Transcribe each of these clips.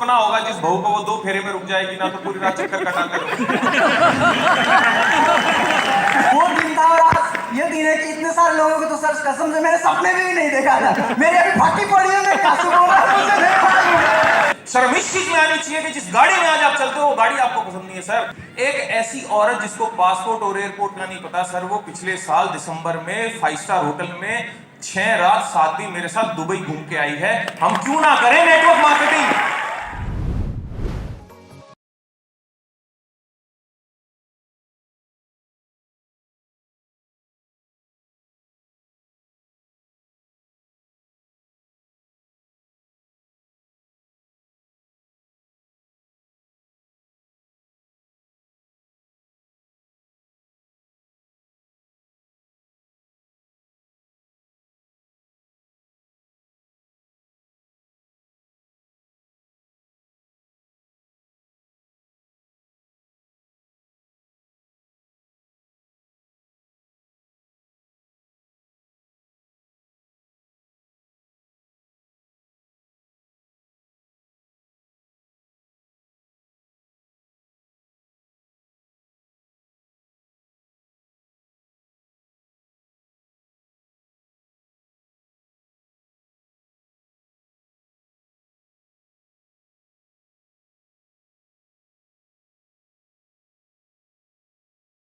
सुना होगा जिस बहू को वो 2 फेरे में रुक जाएगी ना तो पूरी रात चक्कर काटते रहो। वो दिन था और आज ये दिन है कि इतने सारे लोगों को तो सर कसम से मेरे सपने में भी नहीं देखा था। मेरी अभी फटी पड़ी है, मैं कासू बोल रहा हूं, मुझे नहीं मालूम। शर्म इस चीज में आनी चाहिए कि जिस गाड़ी में आज आप चलते हो वो गाड़ी आपको पसंद नहीं है सर। एक ऐसी औरत जिसको पासपोर्ट और एयरपोर्ट का नहीं पता सर, वो पिछले साल दिसंबर में 5 स्टार होटल में 6 रात 7 दिन मेरे साथ दुबई घूम के आई है। हम क्यों ना करें नेटवर्क मार्केटिंग।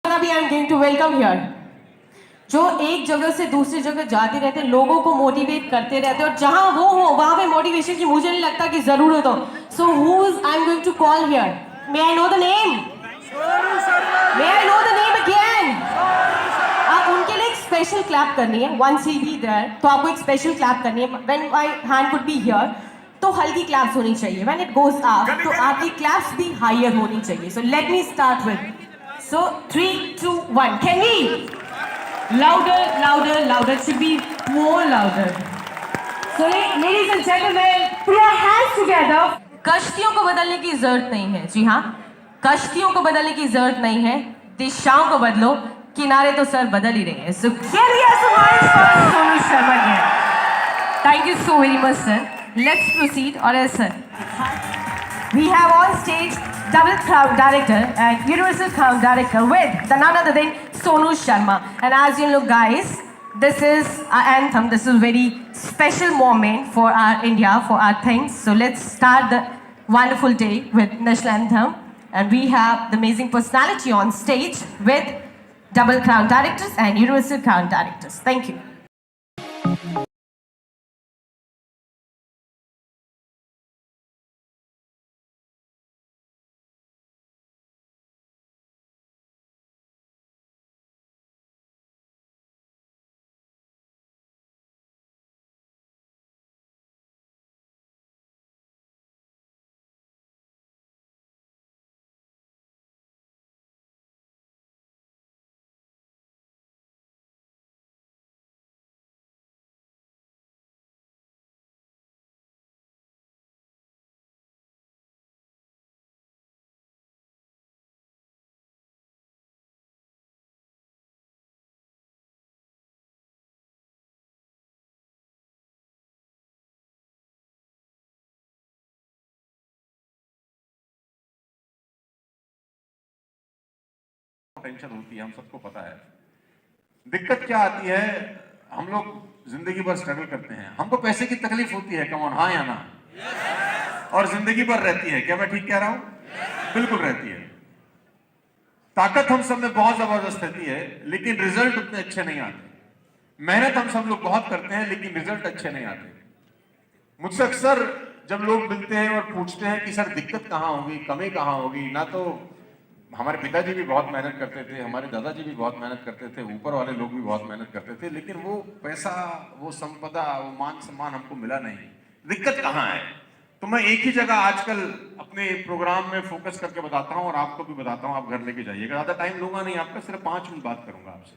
अभी I am going to welcome here, जो एक जगह से दूसरी जगह जाते रहते, लोगों को मोटिवेट करते रहते, और जहां वो हो वहां पे मोटिवेशन की मुझे नहीं लगता कि जरूरत हो। So who is I am going to call here? May I know the name? May I know the name again? आप उनके लिए एक स्पेशल क्लैप करनी है। वंस ही बी देयर तो आपको एक स्पेशल क्लैप करनी है। When my hand would be here तो हल्की क्लैप्स होनी चाहिए। व्हेन इट गोज अप तो आपकी क्लैप्स भी हायर होनी चाहिए। So let me start with, so 3, 2, 1. Can we? Louder, louder, louder. It should be more louder. So ladies and gentlemen, put your hands together. कश्तियों को बदलने की जरूरत नहीं है। जी हाँ, कश्तियों को बदलने की जरूरत नहीं है, दिशाओं को बदलो, किनारे तो सर बदल ही रहे हैं। So can we have some noise for Sonu Sharma again? Thank you so very much, sir. Let's proceed. Or else, sir. We have on stage Double Crown Director and Universal Crown Director with none other than Sonu Sharma. And as you know, guys, this is our anthem. This is a very special moment for our India, for our things. So let's start the wonderful day with National Anthem. And we have the amazing personality on stage with Double Crown Directors and Universal Crown Directors. Thank you. Tension होती है, हम सबको पता है। दिक्कत क्या आती है, हम लोग जिंदगी भर स्ट्रगल करते हैं, हमको पैसे की तकलीफ होती है, कम ऑन, हाँ या ना? और जिंदगी भर रहती है। क्या मैं ठीक कह रहा हूं? बिल्कुल रहती है। ताकत हम सब में बहुत जबरदस्त रहती है, लेकिन रिजल्ट उतने अच्छे नहीं आते। मेहनत हम सब लोग बहुत करते हैं, लेकिन रिजल्ट अच्छे नहीं आते। मुझसे अक्सर जब लोग मिलते हैं और पूछते हैं कि सर दिक्कत कहाँ होगी, कमी कहाँ होगी, ना तो हमारे पिताजी भी बहुत मेहनत करते थे, हमारे दादाजी भी बहुत मेहनत करते थे, ऊपर वाले लोग भी बहुत मेहनत करते थे, लेकिन वो पैसा, वो संपदा, वो मान सम्मान हमको मिला नहीं। दिक्कत कहाँ है? तो मैं एक ही जगह आजकल अपने प्रोग्राम में फोकस करके बताता हूँ और आपको भी बताता हूँ, आप घर लेके जाइएगा। ज्यादा टाइम लूंगा नहीं आपका, सिर्फ 5 मिनट बात करूंगा आपसे।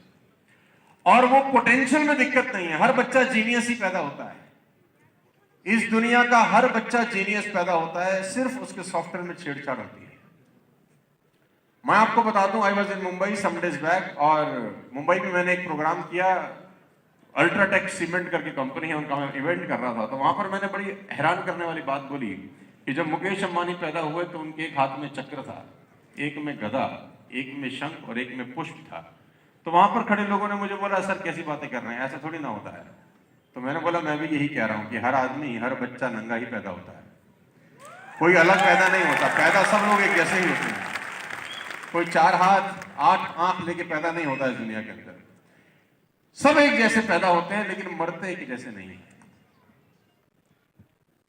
और वो पोटेंशियल में दिक्कत नहीं है, हर बच्चा जीनियस ही पैदा होता है। इस दुनिया का हर बच्चा जीनियस पैदा होता है, सिर्फ उसके सॉफ्टवेयर में छेड़छाड़ होती है। मैं आपको बता दूं, I was in Mumbai some days back, और मुंबई में मैंने एक प्रोग्राम किया, अल्ट्राटेक सीमेंट करके कंपनी है उनका, मैं इवेंट कर रहा था। तो वहां पर मैंने बड़ी हैरान करने वाली बात बोली कि जब मुकेश अंबानी पैदा हुए तो उनके एक हाथ में चक्र था, एक में गदा, एक में शंख और एक में पुष्प था। तो वहां पर खड़े लोगों ने मुझे बोला, सर कैसी बातें कर रहे हैं, ऐसा थोड़ी ना होता है। तो मैंने बोला, मैं भी यही कह रहा हूं कि हर आदमी, हर बच्चा नंगा ही पैदा होता है, कोई अलग पैदा नहीं होता। पैदा सब लोग एक जैसे ही होते हैं। कोई 4 हाथ 8 आंख लेके पैदा नहीं होता इस दुनिया के अंदर। सब एक जैसे पैदा होते हैं लेकिन मरते एक जैसे नहीं है।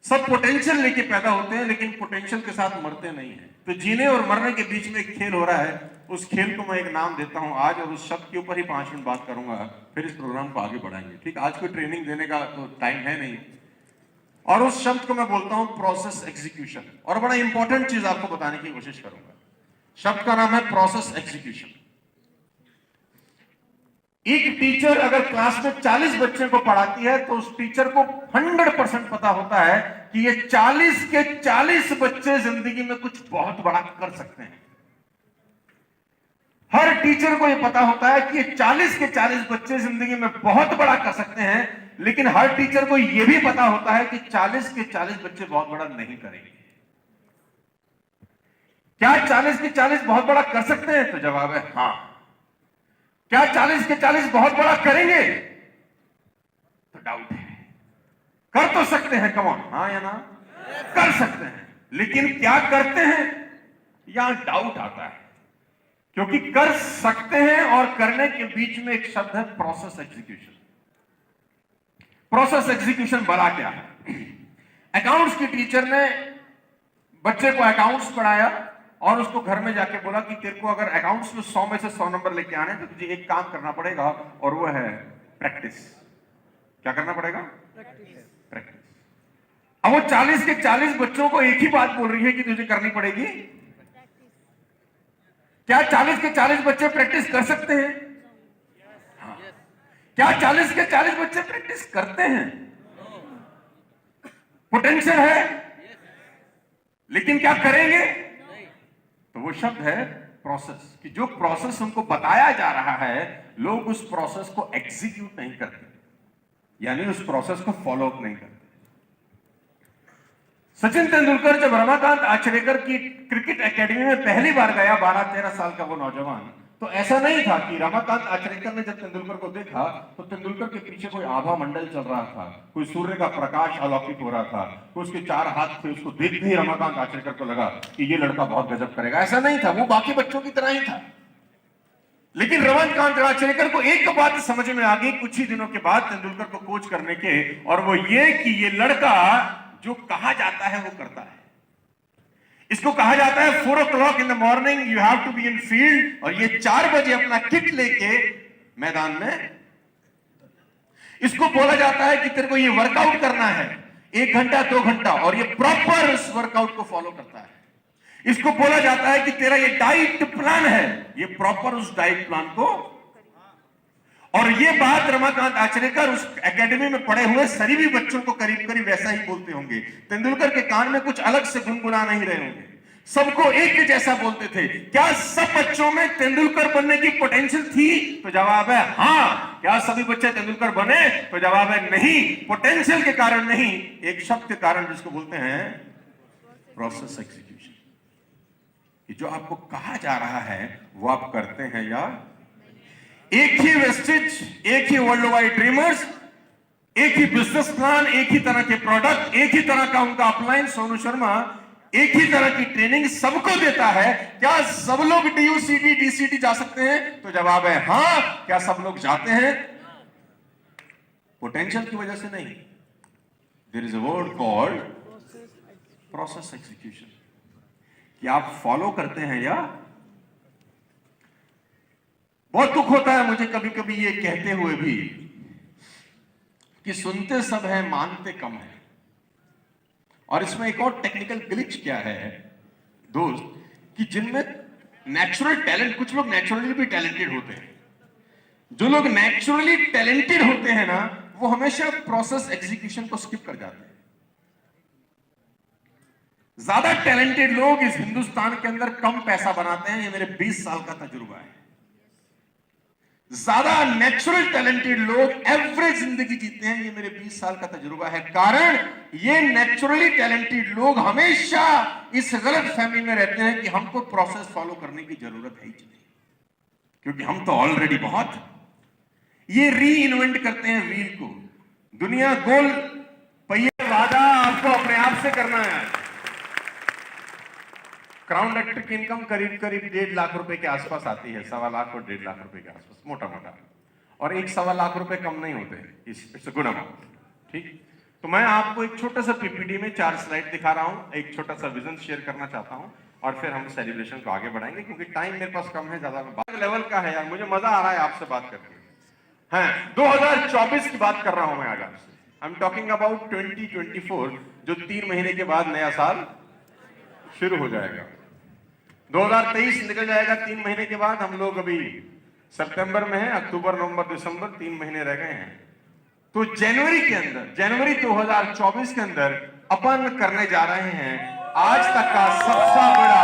सब पोटेंशियल लेके पैदा होते हैं लेकिन पोटेंशियल के साथ मरते नहीं है। तो जीने और मरने के बीच में एक खेल हो रहा है। उस खेल को मैं एक नाम देता हूं आज, और उस शब्द के ऊपर ही 5 मिनट बात करूंगा, फिर इस प्रोग्राम को आगे बढ़ाएंगे। ठीक, आज कोई ट्रेनिंग देने का तो टाइम है नहीं। और उस शब्द को मैं बोलता हूं प्रोसेस एग्जीक्यूशन। और बड़ा इंपॉर्टेंट चीज आपको बताने की कोशिश करूंगा। शब्द का नाम है प्रोसेस एग्जीक्यूशन। एक टीचर अगर क्लास में 40 बच्चे को पढ़ाती है तो उस टीचर को 100% पता होता है कि ये 40 के 40 बच्चे जिंदगी में कुछ बहुत बड़ा कर सकते हैं। हर टीचर को यह पता होता है कि ये 40 के 40 बच्चे जिंदगी में बहुत बड़ा कर सकते हैं, लेकिन हर टीचर को यह भी पता होता है कि 40 के 40 बच्चे बहुत बड़ा नहीं करेंगे। क्या 40 के 40 बहुत बड़ा कर सकते हैं? तो जवाब है हां। क्या 40 के 40 बहुत बड़ा करेंगे? तो डाउट है। कर तो सकते हैं, कम ऑन, हाँ या ना? कर सकते हैं, लेकिन क्या करते हैं, यहां डाउट आता है। क्योंकि कर सकते हैं और करने के बीच में एक शब्द है प्रोसेस एग्जीक्यूशन। प्रोसेस एग्जीक्यूशन बड़ा क्या है? अकाउंट्स की टीचर ने बच्चे को अकाउंट्स पढ़ाया और उसको घर में जाके बोला कि तेरे को अगर अकाउंट्स में 100 में से 100 नंबर लेके आने तो तुझे एक काम करना पड़ेगा, और वो है प्रैक्टिस। क्या करना पड़ेगा? प्रैक्टिस। अब वो 40 के 40 बच्चों को एक ही बात बोल रही है कि तुझे करनी पड़ेगी। क्या 40 के 40 बच्चे प्रैक्टिस कर सकते हैं? हाँ। क्या 40 के 40 बच्चे प्रैक्टिस करते हैं? पोटेंशियल है, लेकिन क्या करेंगे? तो वो शब्द है प्रोसेस। कि जो प्रोसेस उनको बताया जा रहा है, लोग उस प्रोसेस को एग्जीक्यूट नहीं करते, यानी उस प्रोसेस को फॉलो अप नहीं करते। सचिन तेंदुलकर जब रमाकांत आचरेकर की क्रिकेट एकेडमी में पहली बार गया, 12-13 साल का वो नौजवान, तो ऐसा नहीं था कि रमाकांत आचरेकर ने जब तेंदुलकर को देखा तो तेंदुलकर के पीछे कोई आभा मंडल चल रहा था, कोई सूर्य का प्रकाश अलौकिक हो रहा था, कोई उसके 4 हाथ थे। उसको देखते ही रमाकांत आचरेकर को लगा कि ये लड़का बहुत गजब करेगा। ऐसा नहीं था, वो बाकी बच्चों की तरह ही था। लेकिन रमाकांत आचरेकर को एक बात समझ में आ गई कुछ ही दिनों के बाद तेंदुलकर को कोच करने के, और वो ये कि ये लड़का जो कहा जाता है वो करता है। इसको कहा जाता है 4 o'clock in the morning you have to be in field, और ये 4 बजे अपना किट लेके मैदान में। इसको बोला जाता है कि तेरे को ये वर्कआउट करना है 1 घंटा 2 घंटा, और ये प्रॉपर उस वर्कआउट को फॉलो करता है। इसको बोला जाता है कि तेरा ये डाइट प्लान है, ये प्रॉपर उस डाइट प्लान को। और ये बात रमाकांत आचरेकर उस एकेडमी में पढ़े हुए सभी भी बच्चों को करीब करीब वैसा ही बोलते होंगे। तेंदुलकर के कान में कुछ अलग से गुनगुना नहीं रहे होंगे, सबको एक जैसा बोलते थे। क्या सब बच्चों में तेंदुलकर बनने की पोटेंशियल थी? तो जवाब है हां। क्या सभी बच्चे तेंदुलकर बने? तो जवाब है नहीं। पोटेंशियल के कारण नहीं, एक शब्द के कारण, जिसको बोलते हैं प्रोसेस एग्जीक्यूशन। जो आपको कहा जा रहा है वो आप करते हैं या? एक ही वेस्टेज, एक ही वर्ल्ड वाइड ड्रीमर्स, एक ही बिजनेस प्लान, एक ही तरह के प्रोडक्ट, एक ही तरह का उनका अपलाइन, सोनू शर्मा एक ही तरह की ट्रेनिंग सबको देता है। क्या सब लोग DUCD DCD जा सकते हैं? तो जवाब है हां। क्या सब लोग जाते हैं? पोटेंशियल की वजह से नहीं। There is a word called process execution. क्या आप फॉलो करते हैं या? बहुत दुख होता है मुझे कभी कभी ये कहते हुए भी कि सुनते सब है मानते कम है। और इसमें एक और टेक्निकल ग्लिच क्या है दोस्त, कि जिनमें नेचुरल टैलेंट, कुछ लोग नेचुरली भी टैलेंटेड होते हैं। जो लोग नेचुरली टैलेंटेड होते हैं ना, वो हमेशा प्रोसेस एग्जीक्यूशन को स्किप कर जाते हैं। ज्यादा टैलेंटेड लोग इस हिंदुस्तान के अंदर कम पैसा बनाते हैं, ये मेरे 20 साल का तजुर्बा है। ज्यादा नेचुरल टैलेंटेड लोग एवरेज जिंदगी जीते हैं। ये मेरे 20 साल का तजुर्बा है। कारण ये नेचुरली टैलेंटेड लोग हमेशा इस गलत फहमी में रहते हैं कि हमको प्रोसेस फॉलो करने की जरूरत है ही नहीं, क्योंकि हम तो ऑलरेडी बहुत। ये री इन्वेंट करते हैं व्हील को। दुनिया गोल पहिए वादा आपको अपने आप से करना है। क्राउन डाक्टर की इनकम करीब 1.5 लाख रुपए के आसपास आती है, 1.25 लाख और 1.5 लाख रुपए के आसपास, मोटा मोटा। और 1.25 लाख रुपए कम नहीं होते, इट्स गुड अमाउंट। ठीक, तो मैं आपको एक छोटा सा पीपीटी में 4 स्लाइड दिखा रहा हूं, एक छोटा सा विजन शेयर करना चाहता हूं और फिर हम सेलिब्रेशन को आगे बढ़ाएंगे, क्योंकि टाइम मेरे पास कम है, ज्यादा लेवल का है यार। मुझे मजा आ रहा है आपसे बात करके। हाँ, 2024 की बात कर रहा हूं मैं आज आपसे। आई एम टॉकिंग अबाउट 2024, जो 3 महीने के बाद नया साल शुरू हो जाएगा। 2023 निकल जाएगा 3 महीने के बाद। हम लोग अभी सितंबर में हैं, अक्टूबर, नवंबर, दिसंबर 3 महीने रह गए हैं। तो जनवरी के अंदर, जनवरी 2024 के अंदर अपन करने जा रहे हैं आज तक का सबसे बड़ा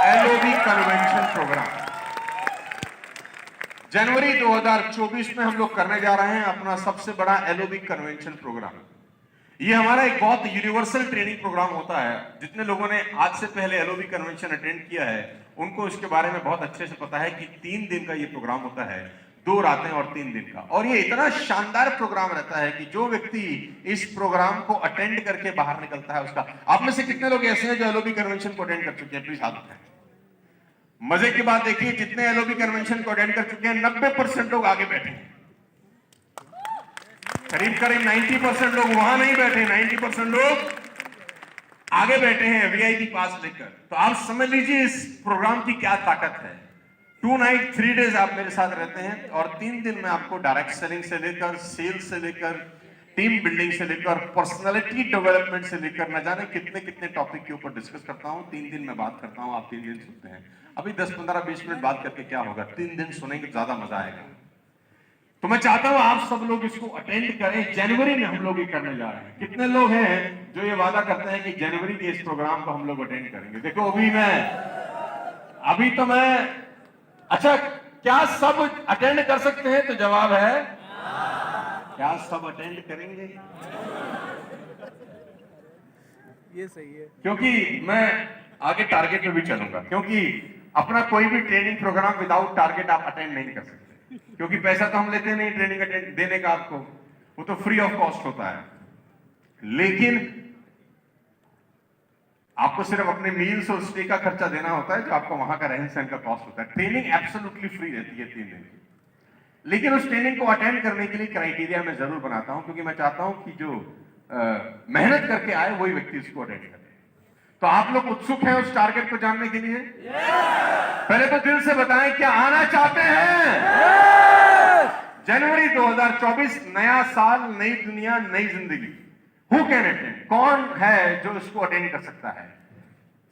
एलओबी कन्वेंशन प्रोग्राम। जनवरी 2024 में हम लोग करने जा रहे हैं अपना सबसे बड़ा एलओबी कन्वेंशन प्रोग्राम। ये हमारा एक बहुत यूनिवर्सल ट्रेनिंग प्रोग्राम होता है। जितने लोगों ने आज से पहले एलओबी कन्वेंशन अटेंड किया है उनको इसके बारे में बहुत अच्छे से पता है कि 3 दिन का ये प्रोग्राम होता है, 2 रातें और 3 दिन का। और ये इतना शानदार प्रोग्राम रहता है कि जो व्यक्ति इस प्रोग्राम को अटेंड करके बाहर निकलता है उसका। आप में से कितने लोग ऐसे हैं जो एलओबी कन्वेंशन को अटेंड कर चुके हैं? प्लीज हाथ उठाएं। मजे की बात देखिए, जितने एलओबी कन्वेंशन को अटेंड कर चुके हैं 90% लोग आगे बैठे हैं। करीब करीब 90% लोग वहां नहीं बैठे, 90% लोग आगे बैठे हैं वीआईपी पास लेकर। तो आप समझ लीजिए इस प्रोग्राम की क्या ताकत है। 2 नाइट 3 डेज आप मेरे साथ रहते हैं और 3 दिन में आपको डायरेक्ट सेलिंग से लेकर, सेल्स से लेकर, टीम बिल्डिंग से लेकर, पर्सनालिटी डेवलपमेंट से लेकर, न जाने कितने कितने टॉपिक के ऊपर डिस्कस करता हूं। 3 दिन में बात करता हूं, आप 3 दिन सुनते हैं। अभी 10, 15, 20 मिनट बात करके क्या होगा, 3 दिन सुनेंगे, ज्यादा मजा आएगा। तो मैं चाहता हूं आप सब लोग इसको अटेंड करें। जनवरी में हम लोग ये करने जा रहे हैं। कितने लोग हैं जो ये वादा करते हैं कि जनवरी के इस प्रोग्राम को हम लोग अटेंड करेंगे? देखो अभी तो मैं अच्छा, क्या सब अटेंड कर सकते हैं? तो जवाब है क्या सब अटेंड करेंगे? ये सही है, क्योंकि मैं आगे टारगेट में भी चलूंगा, क्योंकि अपना कोई भी ट्रेनिंग प्रोग्राम विदाउट टारगेट आप अटेंड नहीं कर सकते, क्योंकि पैसा तो हम लेते नहीं ट्रेनिंग अटेंड देने का आपको, वो तो फ्री ऑफ कॉस्ट होता है। लेकिन आपको सिर्फ अपने मील्स और स्टे का खर्चा देना होता है, जो आपको वहां का रहन सहन का कॉस्ट होता है। ट्रेनिंग एब्सोल्युटली फ्री रहती है 3 दिन की। लेकिन उस ट्रेनिंग को अटेंड करने के लिए क्राइटेरिया मैं जरूर बनाता हूं, क्योंकि मैं चाहता हूं कि जो मेहनत करके आए वही व्यक्ति इसको अटेंड करे। तो आप लोग उत्सुक हैं उस टारगेट को जानने के लिए? पहले तो दिल से बताएं, क्या आना चाहते हैं? जनवरी 2024, नया साल, नई दुनिया, नई जिंदगी। Who can attend? कौन है जो इसको अटेंड कर सकता है?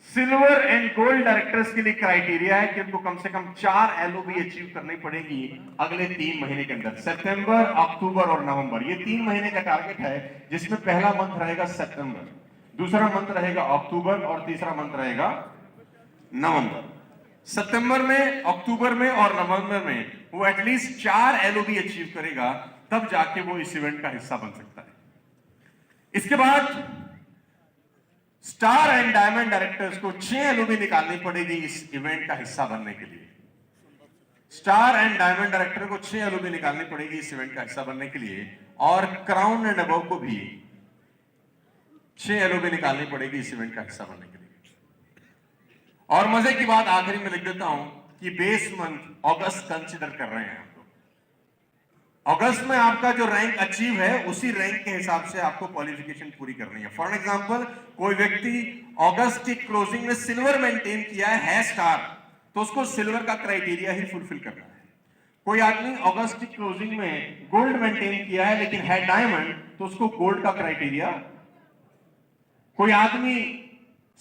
सिल्वर एंड गोल्ड डायरेक्टर्स के लिए क्राइटेरिया है कि उनको कम से कम 4 एलओबी अचीव करनी पड़ेगी अगले 3 महीने के अंदर, सितंबर, अक्टूबर और नवंबर। ये 3 महीने का टारगेट है, जिसमें पहला मंथ रहेगा सितंबर, दूसरा मंथ रहेगा अक्टूबर और तीसरा मंथ रहेगा नवंबर। सितंबर में, अक्टूबर में और नवंबर में वो एटलीस्ट 4 एलओबी अचीव करेगा, तब जाके वो इस इवेंट का हिस्सा बन सकता है। इसके बाद स्टार एंड डायमंड डायरेक्टर्स को 6 एलओबी निकालनी पड़ेगी इस इवेंट का हिस्सा बनने के लिए। स्टार एंड डायमंड डायरेक्टर को 6 एलओबी निकालनी पड़ेगी इस इवेंट का हिस्सा बनने के लिए, और क्राउन एंड अबव को भी 6 एलओबी निकालनी पड़ेगी इस इवेंट का हिस्सा बनने के लिए। और मजे की बात आखिरी में लिख देता हूं कि बेस मंथ अगस्त कंसिडर कर रहे हैं। अगस्त में आपका जो रैंक अचीव है उसी रैंक के हिसाब से आपको क्वालिफिकेशन पूरी करनी है। फॉर एग्जांपल, कोई व्यक्ति अगस्त की क्लोजिंग में सिल्वर मेंटेन किया है स्टार, तो उसको सिल्वर का क्राइटेरिया ही फुलफिल करना है। कोई आदमी अगस्त की क्लोजिंग में गोल्ड मेंटेन किया है लेकिन है डायमंड, तो उसको गोल्ड का क्राइटेरिया। कोई आदमी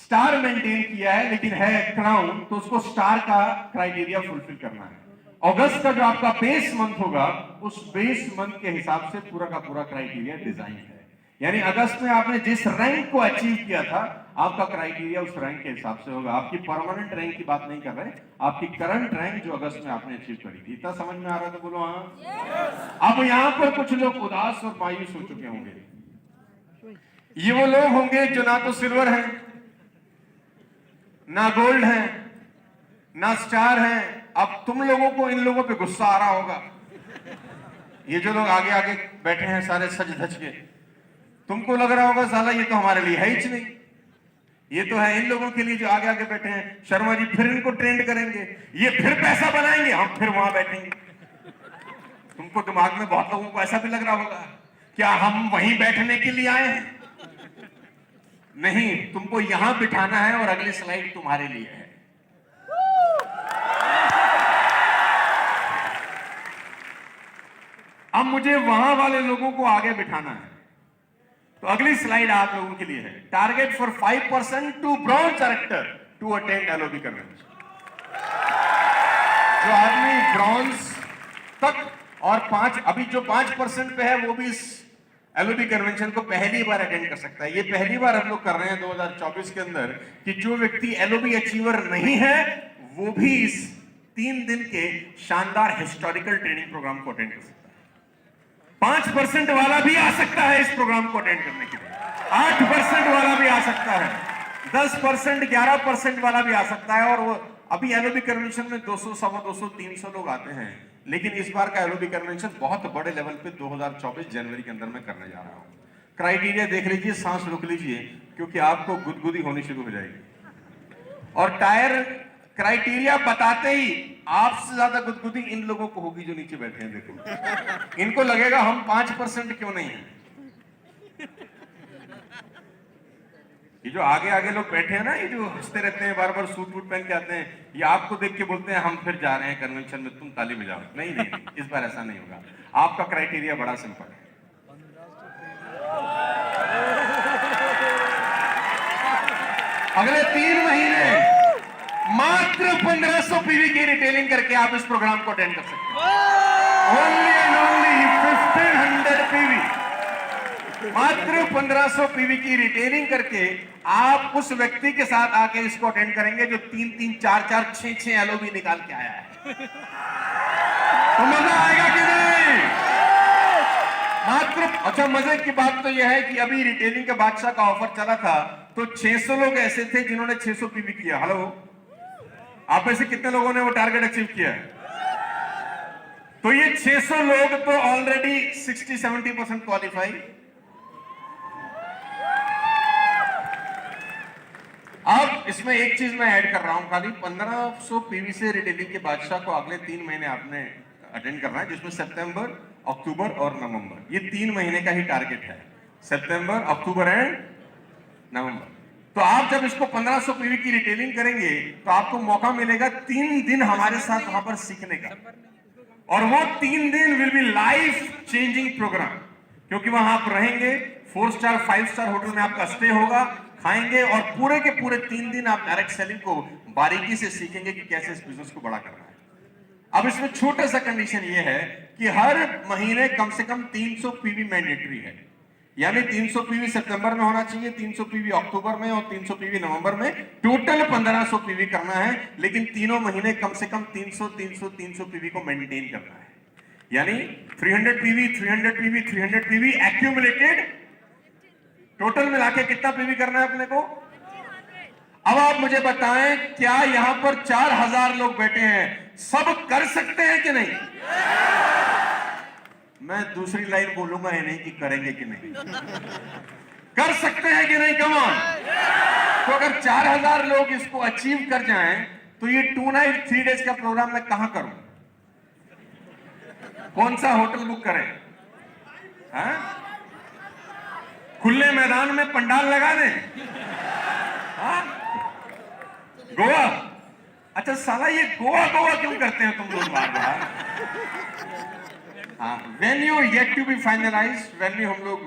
स्टार मेंटेन किया है लेकिन है क्राउन, तो उसको स्टार का क्राइटेरिया फुलफिल करना है। अगस्त का जो आपका बेस मंथ होगा, उस बेस मंथ के हिसाब से पूरा का पूरा क्राइटेरिया डिजाइन है। यानी अगस्त में आपने जिस रैंक को अचीव किया था, आपका क्राइटेरिया उस रैंक के हिसाब से होगा। आपकी परमानेंट रैंक की बात नहीं कर रहे, आपकी करंट रैंक जो अगस्त में आपने अचीव करी थी। इतना समझ में आ रहा था? बोलो हाँ। अब यहाँ पर कुछ लोग उदास और मायूस हो चुके होंगे। ये वो लोग होंगे जो ना तो सिल्वर है, ना गोल्ड है, ना स्टार है। अब तुम लोगों को इन लोगों पे गुस्सा आ रहा होगा। ये जो लोग आगे आगे बैठे हैं सारे सज धज के, तुमको लग रहा होगा साला ये तो हमारे लिए है ही नहीं, ये तो है इन लोगों के लिए जो आगे आगे बैठे हैं। शर्मा जी फिर इनको ट्रेंड करेंगे, ये फिर पैसा बनाएंगे, हम फिर वहां बैठेंगे। तुमको दिमाग में बहुत लोगों को ऐसा भी लग रहा होगा, क्या हम वहीं बैठने के लिए आए हैं? नहीं, तुमको यहां बिठाना है और अगली स्लाइड तुम्हारे लिए है। अब मुझे वहां वाले लोगों को आगे बिठाना है, तो अगली स्लाइड आप लोगों के लिए है। Target for 5% to bronze director to attend LOB convention. जो आदमी ब्रॉन्ज तक और 5 अभी जो 5% पे है, वो भी इस एलओबी कन्वेंशन को पहली बार अटेंड कर सकता है। ये पहली बार हम लोग कर रहे हैं 2024 के अंदर कि जो व्यक्ति एलओबी अचीवर नहीं है, वो भी इस 3 दिन के शानदार हिस्टोरिकल ट्रेनिंग प्रोग्राम को अटेंड कर सकता है। 5% वाला भी आ सकता है इस प्रोग्राम को अटेंड करने के लिए, 8% वाला भी आ सकता है, 10%, 11% वाला भी आ सकता है। और वो अभी एलओबी कन्वेंशन में 200, 200, 300 लोग आते हैं, लेकिन इस बार का एलओबी कन्वेंशन बहुत बड़े लेवल पे 2024 जनवरी के अंदर मैं करने जा रहा हूं। क्राइटेरिया देख लीजिए, सांस रोक लीजिए, क्योंकि आपको गुदगुदी होनी शुरू हो जाएगी। और टायर क्राइटेरिया बताते ही आपसे ज्यादा गुदगुदी इन लोगों को होगी जो नीचे बैठे हैं। देखो, इनको लगेगा हम 5% क्यों नहीं है। ये जो आगे आगे लोग बैठे हैं ना, ये जो हंसते रहते हैं, बार बार सूट वूट पहन के आते हैं, ये आपको देख के बोलते हैं हम फिर जा रहे हैं कन्वेंशन में, तुम ताली बजाओ। नहीं नहीं, इस बार ऐसा नहीं होगा। आपका क्राइटेरिया बड़ा सिंपल है। अगले 3 महीने मात्र 1500 पीवी की रिटेलिंग करके आप इस प्रोग्राम को अटेंड कर सकते हैं। ओनली एंड ओनली 1500 पीवी, मात्र 1500 पीवी की रिटेलिंग करके आप उस व्यक्ति के साथ आके इसको अटेंड करेंगे जो 3-3, 4-4, 6-6 एलओबी निकाल के आया है। तो मजा आएगा कि नहीं? मात्र अच्छा, मजे की बात तो यह है कि अभी रिटेलिंग के बादशाह का ऑफर चला था, तो 600 लोग ऐसे थे जिन्होंने 600 पीवी किया। हेलो, आप में से कितने लोगों ने वो टारगेट अचीव किया? तो ये 600 लोग तो ऑलरेडी 60-70% क्वालिफाई। अब इसमें एक चीज मैं ऐड कर रहा हूं, खाली 1500 पीवी से रिटेलिंग के बादशाह को अगले 3 महीने आपने अटेंड करना है, जिसमें सितंबर, अक्टूबर और नवंबर, ये 3 महीने का ही टारगेट है। सितंबर, अक्टूबर एंड नवंबर। तो आप जब इसको 1500 पीवी की रिटेलिंग करेंगे, तो आपको मौका मिलेगा 3 दिन हमारे साथ वहां पर सीखने का। और वो 3 दिन will be life changing programme, क्योंकि वहां आप रहेंगे, 4 स्टार 5 स्टार होटल में आपका स्टे होगा, खाएंगे, और पूरे के पूरे 3 दिन आप डायरेक्ट सेलिंग को बारीकी से सीखेंगे कि कैसे इस बिजनेस को बड़ा करना है। अब इसमें छोटा सा कंडीशन ये है कि हर महीने कम से कम 300 पीवी मैंडेटरी है, यानी 300 पीवी सितंबर में होना चाहिए, 300 पीवी अक्टूबर में और 300 पीवी नवंबर में, टोटल 1500 पीवी करना है। लेकिन तीनों महीने कम से कम 300 पीवी को मेंटेन करना है, यानी 300 PV 300 PV 300 PV accumulated, total मिला के कितना पीवी करना है अपने को। अब आप मुझे बताएं, क्या यहां पर 4000 लोग बैठे हैं, सब कर सकते हैं कि नहीं? मैं दूसरी लाइन बोलूंगा ही नहीं कि करेंगे कि नहीं, कर सकते हैं कि नहीं? Come on. तो अगर 4000 लोग इसको अचीव कर जाएं, तो ये 2 नाइट 3 डेज का प्रोग्राम मैं कहां करूं? कौन सा होटल बुक करें? हाँ? खुले मैदान में पंडाल लगा दें? हाँ? गोवा? अच्छा साला, ये गोवा गोवा क्यों करते हैं तुम लोग बार बार? Venue yet to be finalise. Venue हम लोग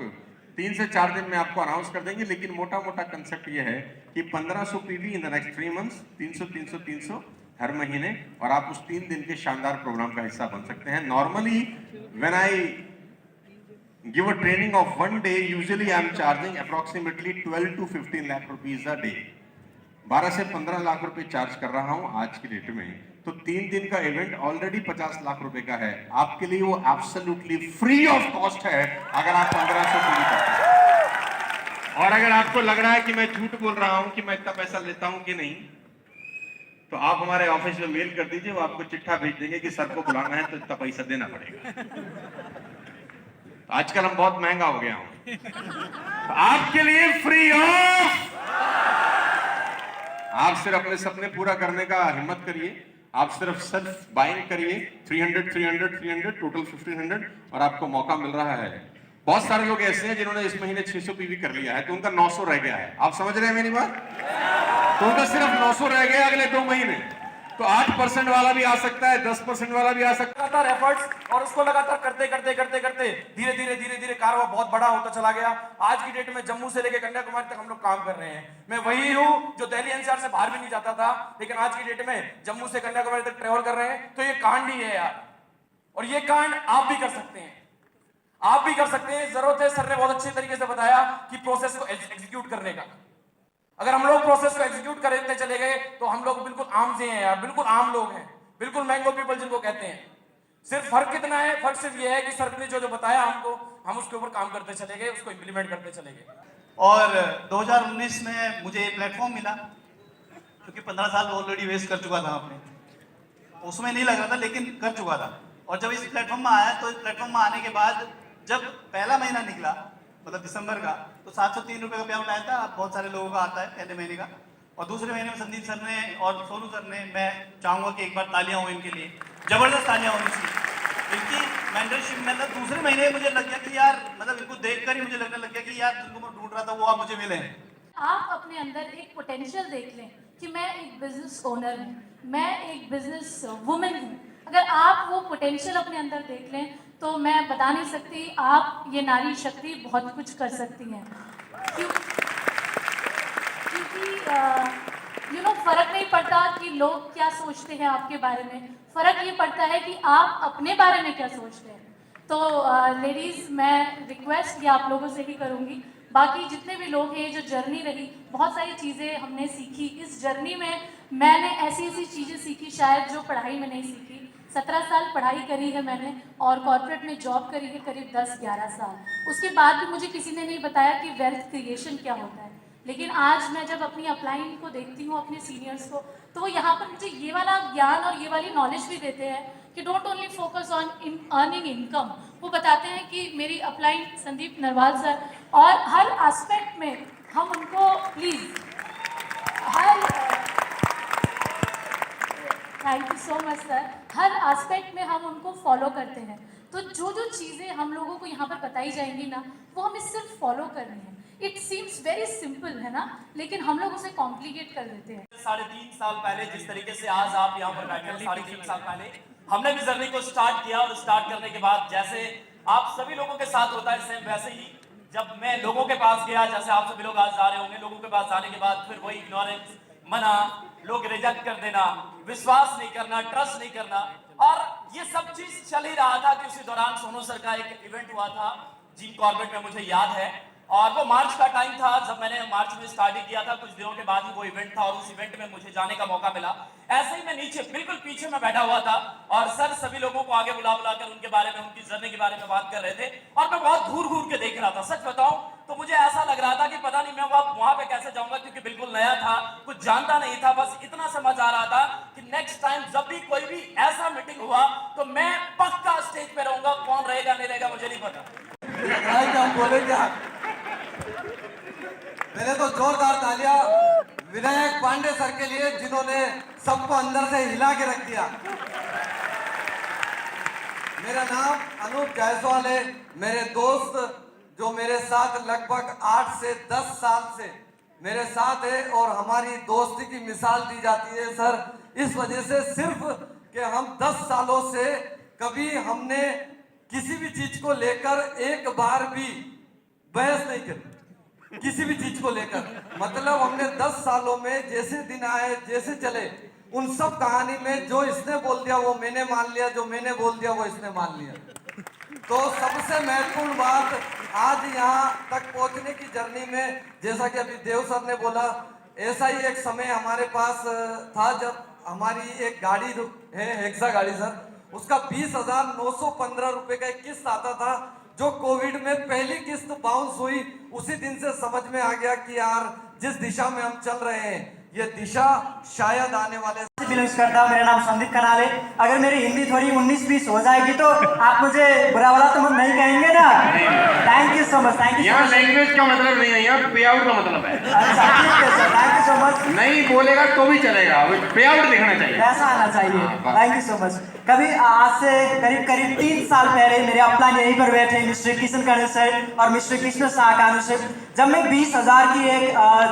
3 से 4 दिन में आपको अनाउंस कर देंगे, लेकिन मोटा मोटा कंसेप्ट ये है कि 1500 PV in the next 3 months, 300 हर महीने, और आप उस 3 दिन के शानदार प्रोग्राम का हिस्सा बन सकते हैं। Normally when I give a training of 1 day, usually I am charging approximately 12 to 15 lakh rupees a day. 12 से 15 लाख रुपए चार्ज कर रहा हूं आज की डेट में। तो 3 दिन का इवेंट ऑलरेडी 50 लाख रुपए का है। आपके लिए वो एब्सोल्युटली फ्री ऑफ कॉस्ट है अगर आप 1500 पूरी करते हैं। और अगर आपको लग रहा है कि मैं झूठ बोल रहा हूं कि मैं इतना पैसा लेता हूं कि नहीं, तो आप हमारे ऑफिस में मेल कर दीजिए, वो आपको चिट्ठा भेज देंगे कि सर को बुलाना है तो इतना पैसा देना पड़ेगा। आजकल हम बहुत महंगा हो गया हूं। तो आपके लिए फ्री ऑफ। आप सिर्फ अपने सपने पूरा करने का हिम्मत करिए। आप सिर्फ सेल्फ बाइंग करिए। 300 टोटल 1500 और आपको मौका मिल रहा है। बहुत सारे लोग ऐसे हैं जिन्होंने इस महीने 600 पीवी कर लिया है, तो उनका 900 रह गया है। आप समझ रहे हैं मेरी बात? तो उनका सिर्फ 900 रह गया अगले 2 महीने। तो 8% वाला भी आ सकता है, 10% वाला भी आ सकता है। लगातार एफर्ट्स और उसको लगातार करते करते करते करते धीरे धीरे कारवा बहुत बड़ा होता चला गया। आज की डेट में जम्मू से लेकर कन्याकुमारी तक हम लोग काम कर रहे हैं। मैं वही हूं जो दिल्ली एनसीआर से बाहर भी नहीं जाता था, लेकिन आज की डेट में जम्मू से कन्याकुमारी तक ट्रेवल कर रहे हैं। तो ये कांड ही है यार, और ये कांड आप भी कर सकते हैं। आप भी कर सकते हैं। जरूरत है, सर ने बहुत अच्छे तरीके से बताया कि प्रोसेस को एग्जीक्यूट करने का। अगर हम लोग प्रोसेस को एग्जीक्यूट करते चले गए तो हम लोग बिल्कुल आम से हैं यार, बिल्कुल आम लोग हैं, बिल्कुल मैंगो पीपल जिनको कहते हैं। सिर्फ फर्क कितना है? फर्क सिर्फ ये है कि सर ने जो बताया हमको, हम उसके ऊपर काम करते चले गए, उसको इंप्लीमेंट करते चले गए। और 2019 में मुझे एक प्लेटफॉर्म मिला, क्योंकि 15 साल ऑलरेडी वेस्ट कर चुका था अपने। उसमें नहीं लग रहा था लेकिन कर चुका था। और जब इस प्लेटफॉर्म में आया, तो इस प्लेटफॉर्म में आने के बाद जब पहला महीना निकला, मतलब दिसंबर का, तो 703 रुपये का पे आउट आया था। बहुत सारे लोगों का आता है पहले महीने का। और दूसरे महीने में संदीप सर ने और सोनू सर ने, मैं चाहूँगा कि एक बार तालियां हो इनके लिए, जबरदस्त तालियां होनी चाहिए। इनकी मेंटरशिप, मतलब दूसरे महीने मुझे लग गया कि यार, मतलब इनको देखकर ही मुझे लगने लग गया कि यार जिनको मैं ढूंढ रहा था वो आप मुझे मिले। आप अपने अंदर एक पोटेंशियल देख लें कि मैं एक बिजनेस ओनर हूँ, मैं एक बिजनेस वुमेन हूँ। अगर आप वो पोटेंशियल अपने अंदर देख लें तो मैं बता नहीं सकती, आप ये नारी शक्ति बहुत कुछ कर सकती हैं। क्योंकि फ़र्क नहीं पड़ता कि लोग क्या सोचते हैं आपके बारे में, फ़र्क ये पड़ता है कि आप अपने बारे में क्या सोचते हैं। तो लेडीज़, मैं रिक्वेस्ट ये आप लोगों से ही करूँगी, बाकी जितने भी लोग हैं, जो जर्नी रही, बहुत सारी चीज़ें हमने सीखी। इस जर्नी में मैंने ऐसी चीज़ें सीखी शायद जो पढ़ाई में नहीं सीखी। 17 साल पढ़ाई करी है मैंने, और कॉर्पोरेट में जॉब करी है करीब 10-11 साल। उसके बाद भी मुझे किसी ने नहीं बताया कि वेल्थ क्रिएशन क्या होता है। लेकिन आज मैं जब अपनी अपलाइन को देखती हूँ, अपने सीनियर्स को, तो वो यहाँ पर मुझे ये वाला ज्ञान और ये वाली नॉलेज भी देते हैं कि don't only focus on earning income. वो बताते हैं कि मेरी अपलाइन संदीप नरवाल सर, और हर एस्पेक्ट में हम उनको please thank you so much sir, her aspect में हम उनको फॉलो करते हैं। तो जो चीज़ें हम लोगों को यहाँ पर बताई जाएंगी ना, वो हमें सिर्फ फॉलो करनी है। इट सीम्स वेरी सिंपल, है ना, लेकिन हम लोग उसे कॉम्प्लिकेट कर देते हैं। 3.5 साल पहले जिस तरीके से आज आप यहाँ पर बैठे हैं, 3.5 साल पहले हमने भी जर्नी को स्टार्ट किया, और स्टार्ट करने के बाद जैसे आप सभी लोगों के साथ होता है सेम वैसे ही जब मैं लोगों के पास गया, जैसे आप सभी लोग आज जा रहे होंगे, लोगों के पास जाने के बाद फिर वही इग्नोरेंस, मना, लोग रिजेक्ट कर देना, विश्वास नहीं करना, ट्रस्ट नहीं करना, और ये सब चीज चल ही रहा था कि उसी दौरान सोनू सर का एक इवेंट हुआ था जिम कॉर्बेट में, मुझे याद है। और वो मार्च का टाइम था जब मैंने मार्च में स्टार्टिंग किया था। कुछ दिनों के बाद ही वो इवेंट था, और उस इवेंट में मुझे जाने का मौका मिला। ऐसे ही मैं नीचे बिल्कुल पीछे में बैठा हुआ था, और सर सभी लोगों को आगे बुला कर उनके बारे में, उनकी जर्नी के बारे में बात कर रहे थे, और मैं बहुत घूर घूर के देख रहा था। सच बताऊं तो मुझे ऐसा लग रहा था कि पता नहीं मैं वहां पे कैसे जाऊंगा, क्योंकि बिल्कुल नया था, कुछ जानता नहीं था। बस इतना समझ आ रहा था कि नेक्स्ट टाइम जब भी कोई भी ऐसा मीटिंग हुआ तो मैं पक्का स्टेज पे रहूंगा। कौन रहेगा नहीं रहेगा मुझे नहीं पता। बोले क्या? पहले तो जोरदार तालियां विनायक पांडे सर के लिए, जिन्होंने सबको अंदर से हिला के रख दिया। मेरा नाम अनूप जायसवाल है। मेरे दोस्त जो मेरे साथ लगभग 8 से 10 साल से मेरे साथ है, और हमारी दोस्ती की मिसाल दी जाती है सर इस वजह से सिर्फ कि हम 10 सालों से कभी हमने किसी भी चीज को लेकर एक बार भी बहस नहीं करी, किसी भी चीज को लेकर। मतलब हमने 10 सालों में जैसे दिन आए, जैसे चले, उन सब कहानी में जो इसने बोल दिया वो मैंने मान लिया, जो मैंने बोल दिया वो इसने मान लिया। तो सबसे महत्वपूर्ण बात आज यहाँ तक पहुँचने की जर्नी में, जैसा कि अभी देव सर ने बोला, ऐसा ही एक समय हमारे पास था जब हमारी एक गाड़ी है, हेक्सा गाड़ी सर, उसका 20,915 रुपए का एक किस्त आता था, जो कोविड में पहली किस्त बाउंस हुई। उसी दिन से समझ में आ गया कि यार जिस दिशा में हम चल रहे हैं ये दिशा शायद आने वाले बिलोंग्स करता हूँ। मेरा नाम संदीप कनाल है। अगर मेरी हिंदी थोड़ी 19-20 हो जाएगी तो आप मुझे बुरा वाला तो नहीं कहेंगे ना। Thank you so much, thank you. यहाँ लैंग्वेज का मतलब नहीं है, यहाँ पे आउट का मतलब है। अच्छा ठीक है sir, thank you so much. नहीं बोलेगा तो भी चलेगा, पे आउट दिखना चाहिए, ऐसा आना चाहिए। Thank you so much. कभी आज से करीब 3 साल पहले मेरे अपलाइन यहीं पर बैठे मिस्टर किशन कर्ण सर और मिस्टर कृष्ण साकानु सर। जब मैं 20,000 की एक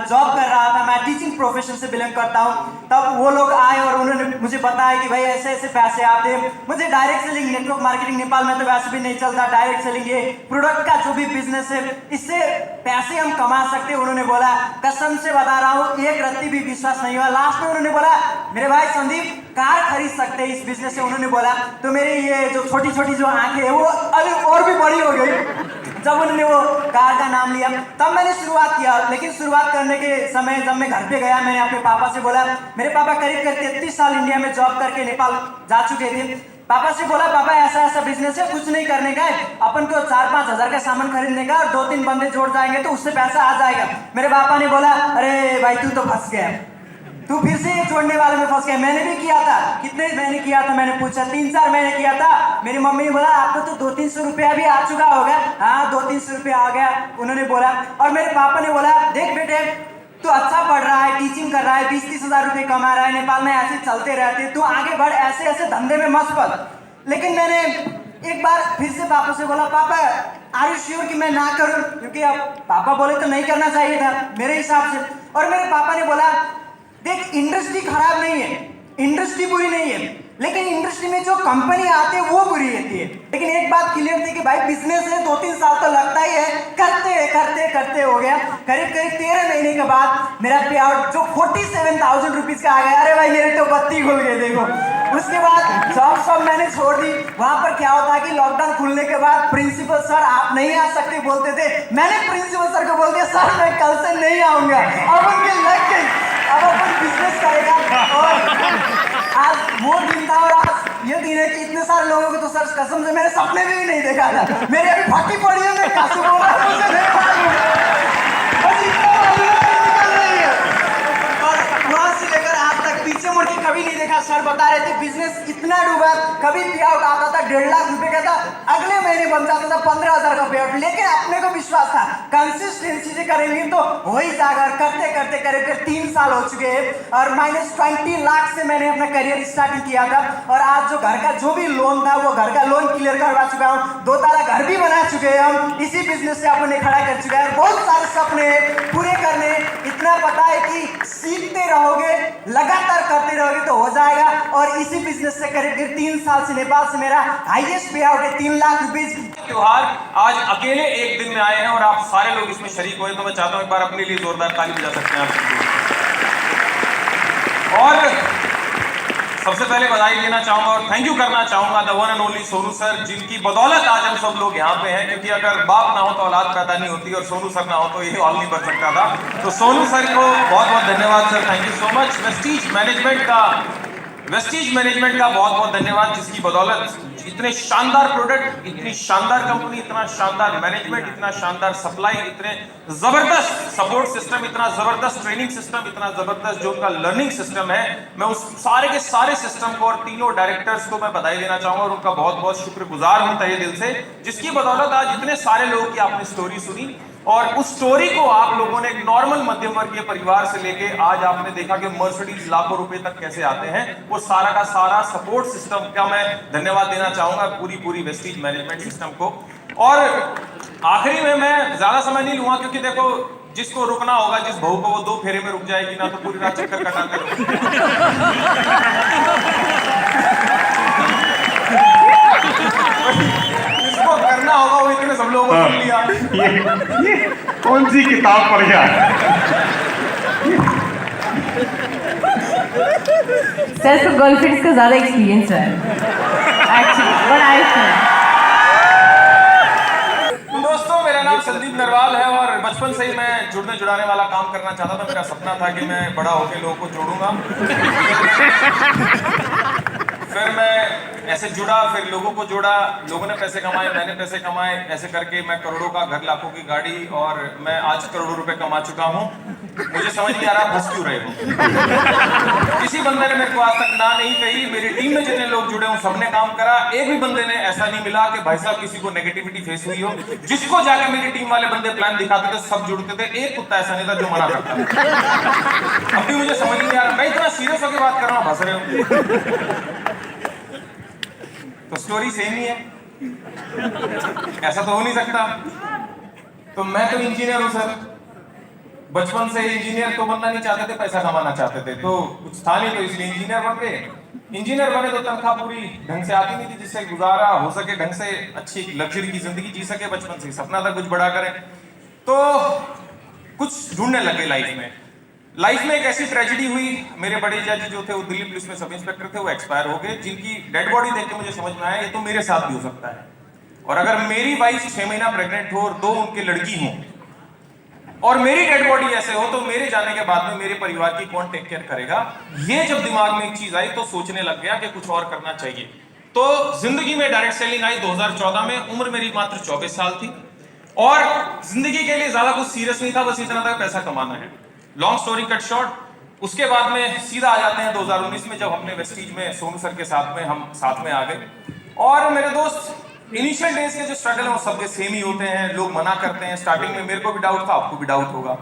जॉब कर रहा था, मैं टीचिंग प्रोफेशन से बिलोंग करता हूँ, तब वो लोग आए और उन्होंने मुझे बताया कि भाई ऐसे ऐसे पैसे आते हैं। मुझे direct selling, network marketing Nepal में तो वैसे भी नहीं चलता, डायरेक्ट सेलिंग ये प्रोडक्ट का जो भी बिजनेस है इससे पैसे हम कमा सकते हैं। उन्होंने बोला, कसम से बता रहा हूँ एक रत्ती भी विश्वास नहीं हुआ। लास्ट में उन्होंने बोला, मेरे भाई संदीप कार खरीद सकते हैं इस बिजनेस से। उन्होंने बोला तो मेरी ये जो छोटी छोटी जो आंखें है वो अभी और भी बड़ी हो गई जब उन्होंने वो कार का नाम लिया। तब मैंने शुरुआत किया, लेकिन शुरुआत करने के समय जब मैं घर पे गया, मैंने अपने पापा से बोला, मेरे पापा करीब 33 साल इंडिया में जॉब करके नेपाल जा चुके थे। पापा से बोला, पापा ऐसा ऐसा बिजनेस है, कुछ नहीं करने का है, अपन को 4-5 हजार का सामान खरीदने का और 2-3 बंदे जोड़ जाएंगे तो उससे पैसा आ जाएगा। मेरे पापा ने बोला, अरे भाई तू तो फंस गया, तू फिर से जोड़ने वाले में फंस गया। मैंने भी किया था। कितने महीने किया था? मैंने पूछा। 3-4 महीने किया था। मेरी मम्मी ने बोला, आपको तो 200-300 रुपया भी आ चुका होगा। हाँ 200-300 रुपया आ गया, उन्होंने बोला। और मेरे पापा ने बोला, देख बेटे तू अच्छा पढ़ रहा है, टीचिंग कर रहा है, 20-30 हजार रुपये कमा रहा है, नेपाल में ऐसे चलते रहते, तू आगे बढ़, ऐसे ऐसे धंधे में मत पड़। लेकिन मैंने एक बार फिर से पापा से बोला, पापा आर यू श्योर कि मैं ना करूं? क्योंकि अब पापा बोले तो नहीं करना चाहिए था मेरे हिसाब से। और मेरे पापा ने बोला, देख इंडस्ट्री खराब नहीं है, इंडस्ट्री बुरी नहीं है, लेकिन इंडस्ट्री में जो कंपनी आते हैं वो बुरी रहती है। लेकिन एक बात क्लियर थी कि भाई बिजनेस है, 2-3 साल तो लगता ही है, करते हो गया। करीब 13 महीने के बाद मेरा पे आउट जो 47,000 रुपीज का आ गया। अरे भाई मेरे तो बत्ती खुल गई देखो। उसके बाद जॉब सब मैंने छोड़ दी। वहां पर क्या होता कि लॉकडाउन खुलने के बाद प्रिंसिपल सर आप नहीं आ सकते बोलते थे। मैंने प्रिंसिपल सर को बोल दिया, सर मैं कल से नहीं आऊंगा। अब उनके लग गई, अब अपन बिजनेस करेगा। और आज वो दिन था और आज ये दिन है कि इतने सारे लोगों को तो सर कसम से मैंने सपने में भी नहीं देखा था। मेरी अभी फटी पड़ी है, मैं कैसे बोल रहा हूँ मुझे नहीं मालूम। बस इतना मालूम है निकल रही है। और वहां से लेकर आज तक पीछे मुड़ के कभी नहीं देखा। सर बता रहे थे बिजनेस इतना डूबा, कभी पे आउट आता था 1.5 लाख रुपए का था, अगले महीने बन जाता था 15,000 का पे आउट। लेकिन अपने को विश्वास था कंसिस्टेंसी से करेंगे तो हो ही जाएगा। करते करते करीब 3 साल हो चुके हैं और -20 लाख से मैंने अपना करियर स्टार्टिंग किया था। और आज जो घर का जो भी लोन था वो घर का लोन क्लियर करवा चुका हूँ। 2 ताला घर भी बना चुके हैं हम, इसी बिजनेस से अपने खड़ा कर चुका है। बहुत सारे सपने पूरे करने, इतना पता है कि सीखते रहोगे, लगातार करते रहोगे तो हो जाएगा। और इसी बिजनेस से करीब 3 साल से नेपाल से मेरा हाईएस्ट पे आउट है 3 लाख रुपीज। त्योहार आज अकेले एक दिन में आए हैं और आप सारे लोग इसमें शरीक हुए, तो मैं चाहता हूं एक बार अपने लिए जोरदार ताली बजा सकते हैं आप। और सबसे पहले बधाई देना चाहूंगा और थैंक यू करना चाहूंगा the one and only Sonu sir, जिनकी बदौलत आज हम सब लोग यहाँ पे हैं। क्योंकि अगर बाप ना हो तो औलाद पैदा नहीं होती और सोनू सर ना हो तो ये हॉल नहीं बन सकता था। तो सोनू सर को बहुत बहुत धन्यवाद sir, thank you so much. Vestige management का बहुत बहुत धन्यवाद, जिसकी बदौलत इतने शानदार प्रोडक्ट, इतनी शानदार कंपनी, इतना शानदार मैनेजमेंट, इतना शानदार सप्लाई, इतने जबरदस्त सपोर्ट सिस्टम, इतना जबरदस्त ट्रेनिंग सिस्टम, इतना जबरदस्त जो उनका लर्निंग सिस्टम है, मैं उस सारे के सारे सिस्टम को और तीनों डायरेक्टर्स को मैं बधाई देना चाहूंगा और उनका बहुत बहुत शुक्रगुजार हूं तहे दिल से, जिसकी बदौलत आज इतने सारे लोगों की आपने स्टोरी सुनी। और उस स्टोरी को आप लोगों ने एक नॉर्मल मध्यम वर्गीय परिवार से लेके आज आपने देखा कि मर्सिडीज लाखों रुपए तक कैसे आते हैं, वो सारा का सारा सपोर्ट सिस्टम का मैं धन्यवाद देना चाहूंगा पूरी वेस्टीज मैनेजमेंट सिस्टम को। और आखिरी में मैं ज्यादा समय नहीं लूंगा, क्योंकि देखो जिसको रुकना होगा, जिस बहू को, वो 2 फेरे में रुक जाएगी ना, तो पूरी रात चक्कर काटते जिसको करना होगा वो इतने सब लोगों को सुन लिया। ये कौन सी किताब पढ़ गया? सर तो गर्लफ्रेंड्स का ज्यादा एक्सपीरियंस है एक्चुअली, व्हाट आई फील। नाम संदीप नरवाल है और बचपन से ही मैं जुड़ने जुड़ाने वाला काम करना चाहता था। मेरा सपना था कि मैं बड़ा होकर लोगों को जोड़ूंगा। फिर मैं ऐसे जुड़ा, फिर लोगों को जोड़ा, लोगों ने पैसे कमाए, मैंने पैसे कमाए, ऐसे करके मैं करोड़ों का घर, लाखों की गाड़ी, और मैं आज करोड़ों रुपए कमा चुका हूँ। मुझे समझ नहीं आ रहा फंस क्यों रहे हो। किसी बंदे ने मेरे को आज तक ना नहीं कही। मेरी टीम में जितने लोग जुड़े हूँ सबने काम करा। एक भी बंदे ने ऐसा नहीं मिला कि भाई साहब किसी को नेगेटिविटी फेस हुई हो। जिसको जाके मेरी टीम वाले बंदे प्लान दिखाते थे सब जुड़ते थे। एक कुत्ता ऐसा नहीं था जो मना करता। अब भी मुझे समझ नहीं आ रहा, मैं इतना सीरियस होकर बात कर रहा हूँ, हंस रहे हो। तो स्टोरी सेम ही है, ऐसा तो हो नहीं सकता। तो मैं तो इंजीनियर हूं सर, बचपन से इंजीनियर तो बनना नहीं चाहते थे, पैसा कमाना चाहते थे, तो कुछ था नहीं तो इसलिए इंजीनियर बन गए। इंजीनियर बने तो तनख्वाह पूरी ढंग से आती नहीं थी जिससे गुजारा हो सके, ढंग से अच्छी लग्जरी की जिंदगी जी सके। बचपन से सपना था कुछ बड़ा करें, तो कुछ ढूंढने लगे लाइफ में। लाइफ में एक ऐसी ट्रेजेडी हुई, मेरे बड़े जज जो थे वो दिल्ली पुलिस में सब इंस्पेक्टर थे, वो एक्सपायर हो गए, जिनकी डेड बॉडी देख के मुझे समझ में आया ये तो मेरे साथ भी हो सकता है। और अगर मेरी वाइफ 6 महीना प्रेग्नेंट हो और 2 उनकी लड़की हो और मेरी डेड बॉडी ऐसे हो तो मेरे जाने के बाद में मेरे परिवार की कौन टेक केयर करेगा। ये जब दिमाग में एक चीज आई तो सोचने लग गया कि कुछ और करना चाहिए। तो जिंदगी में डायरेक्ट सेलिंग आई 2014 में। उम्र मेरी मात्र 24 साल थी और जिंदगी के लिए ज्यादा कुछ सीरियस नहीं था, बस इतना था पैसा कमाना है। लॉन्ग स्टोरी कट शॉर्ट, उसके बाद में सीधा आ जाते हैं 2019 में, जब अपने वेस्टीज में सोनू सर के साथ में हम साथ में आ गए। और मेरे दोस्त इनिशियल डेज के जो स्ट्रगल है वो सबके सेम ही होते हैं। लोग मना करते हैं, स्टार्टिंग में मेरे को भी डाउट था, आपको भी डाउट होगा,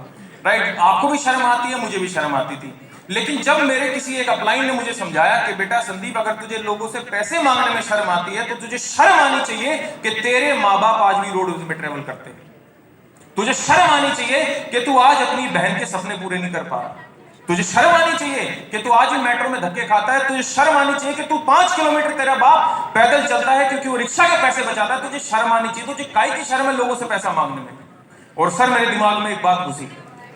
राइट? आपको भी शर्म आती है, मुझे भी शर्म आती थी। लेकिन जब मेरे किसी एक अपलाइन ने मुझे समझाया कि बेटा संदीप, अगर तुझे लोगों से पैसे मांगने में शर्म आती है तो तुझे शर्म आनी चाहिए कि तेरे माँ बाप आज भी रोड में ट्रेवल करते हैं। तुझे शर्म आनी चाहिए कि तू आज अपनी बहन के सपने पूरे नहीं कर पा रहा। तुझे शर्म आनी चाहिए कि तू आज भी मेट्रो में धक्के खाता है। तुझे शर्म आनी चाहिए कि तू 5 किलोमीटर तेरा बाप पैदल चलता है क्योंकि वो रिक्शा के पैसे बचाता है। तुझे शर्म आनी चाहिए। तुझे काहे की शर्म है लोगों से पैसा मांगने में? और सर मेरे दिमाग में एक बात घुसी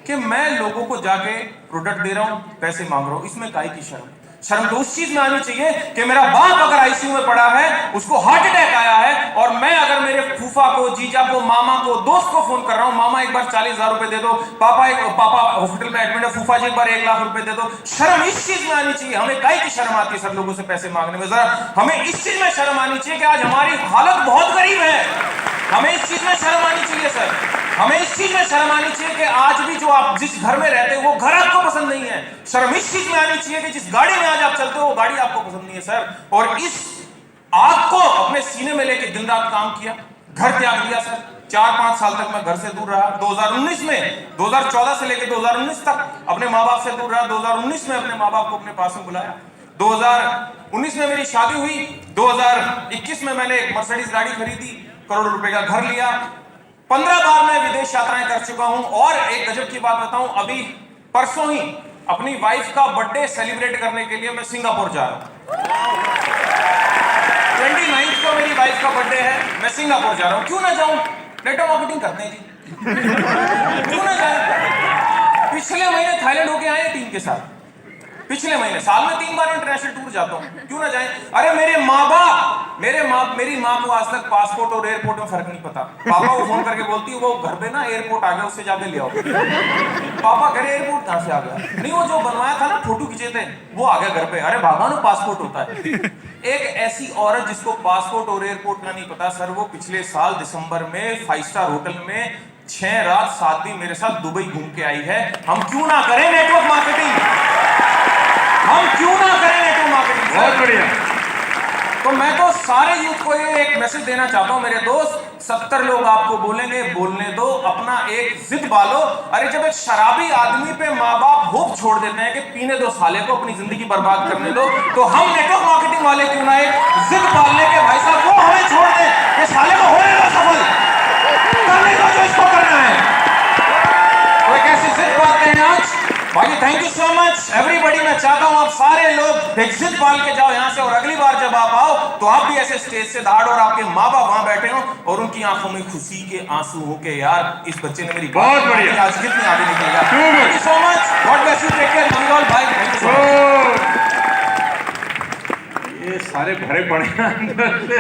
कि मैं लोगों को जाके प्रोडक्ट दे रहा हूं, पैसे मांग रहा हूं, इसमें काहे की शर्म? शर्म तो उस चीज में आनी चाहिए कि मेरा बाप अगर आईसीयू में पड़ा है, उसको हार्ट अटैक आया है, और मैं अगर मेरे फूफा को, जीजा को, मामा को, दोस्त को फोन कर रहा हूं, मामा एक बार 40,000 रुपए दे दो, पापा हॉस्पिटल में एडमिट है, फूफा जी एक बार 1 लाख रुपए दे दो। शर्म इस चीज में आनी चाहिए। हमें काहे की शर्म आती है सब लोगों से पैसे मांगने में? जरा हमें इस चीज में शर्म आनी चाहिए कि आज हमारी हालत बहुत गरीब है। हमें इस चीज में शर्म आनी चाहिए सर। हमें इस चीज में शर्म आनी चाहिए कि आज भी जो आप जिस घर में रहते हो वो घर आपको पसंद नहीं है। शर्म इस चीज में आनी चाहिए कि जिस गाड़ी में आज आप चलते हो वो गाड़ी आपको पसंद नहीं है सर। और इस आग को अपने सीने में लेके दिन रात काम किया, घर त्याग दिया सर। 4-5 साल तक मैं घर से दूर रहा। 2019 में, 2014 से लेकर 2019 तक अपने माँ बाप से दूर रहा। 2019 में अपने माँ बाप को अपने पास में बुलाया। 2019 में मेरी शादी हुई। 2021 में मैंने एक मर्सिडीज गाड़ी खरीदी, करोड़ों रुपए का घर लिया। 15 बार मैं विदेश यात्राएं कर चुका हूं। और एक गजब की बात बताऊं, अभी परसों ही अपनी वाइफ का बर्थडे सेलिब्रेट करने के लिए मैं सिंगापुर जा रहा हूं। 29 को मेरी वाइफ का बर्थडे है, मैं सिंगापुर जा रहा हूं। क्यों ना जाऊं? नेटवर्क मार्केटिंग करते हैं जी। क्यों ना जाए? पिछले महीने थाईलैंड होके आए टीम के साथ। पिछले महीने, साल में 3 बार इंटरनेशनल टूर जाता हूं, क्यों ना जाए? अरे मेरी माँ को आज तक पासपोर्ट और एयरपोर्ट में फर्क नहीं पता। पापा को फोन करके बोलती है वो घर पे ना एयरपोर्ट आ गया, उससे जाके ले आओ। पापा घर एयरपोर्ट कहां से आ गया? नहीं, वो जो बनवाया था ना, फोटो खींचे थे, वो आ गया घर पे। अरे भगवान, पासपोर्ट होता है। एक ऐसी औरत जिसको पासपोर्ट और एयरपोर्ट का नहीं पता सर, वो पिछले साल दिसंबर में 5 स्टार होटल में 6 रात 7 दिन मेरे साथ दुबई घूम के आई है। हम क्यों ना करें नेटवर्क मार्केटिंग? हम क्यों ना करें नेटवर्क मार्केटिंग? बहुत बढ़िया। तो मैं तो सारे यूथ को ये एक मैसेज देना चाहता हूं, मेरे दोस्त, 70 लोग आपको बोलेंगे, बोलने दो, अपना एक जिद पालो। अरे जब एक शराबी आदमी पे माँ बाप होप छोड़ देते हैं कि पीने दो साले को, अपनी जिंदगी बर्बाद करने दो, तो हम नेटवर्क मार्केटिंग वाले क्यों ना एक जिद पाल ले के भाई साहब वो हमें छोड़ दे कि साले को होने दो सफल, करने दो जो इसको करना है। तो एक ऐसी जिद पालते हैं आज। बाकी thank you so much everybody. मैं चाहता हूं आप सारे लोग एक जिद पाल के जाओ यहां से, और अगली बार जब आप आओ तो आप भी ऐसे स्टेज से दाड़ और आपके माँ बाप वहां बैठे हो और उनकी आंखों में खुशी के आंसू हो के यार इस बच्चे ने मेरी बहुत बढ़िया, आज कितनी आगे निकलेगा। Thank you so much, god bless you, take care, Mangal भाई, थैंक यू सो मच। ये सारे भरे पड़े हैं अंदर से।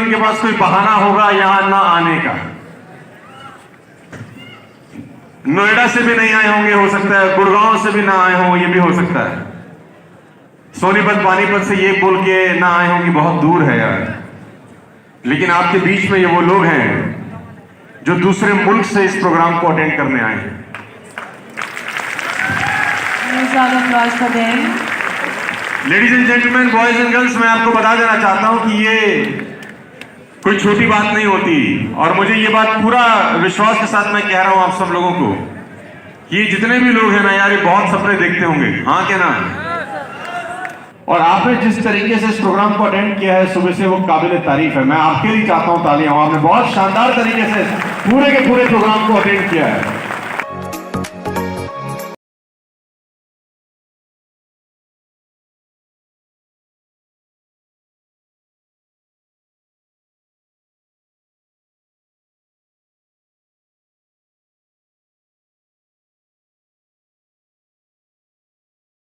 उनके पास कोई बहाना होगा यहां ना आने का। नोएडा से भी नहीं आए होंगे, हो सकता है गुड़गांव से भी ना आए हों, ये भी हो सकता है। सोनीपत पानीपत से ये बोल के ना आए होंगे, बहुत दूर है यार। लेकिन आपके बीच में ये वो लोग हैं जो दूसरे मुल्क से इस प्रोग्राम को अटेंड करने आए हैं। Ladies and gentleman, boys and girls, मैं आपको बता देना चाहता हूं कि ये कोई छोटी बात नहीं होती, और मुझे ये बात पूरा विश्वास के साथ मैं कह रहा हूं आप सब लोगों को कि ये जितने भी लोग हैं ना यार, ये बहुत सपने देखते होंगे, हाँ क्या ना। और आपने जिस तरीके से इस प्रोग्राम को अटेंड किया है सुबह से, वो काबिल तारीफ है। मैं आपके लिए चाहता हूं तालियां हो, आपने बहुत शानदार तरीके से पूरे के पूरे प्रोग्राम को अटेंड किया है।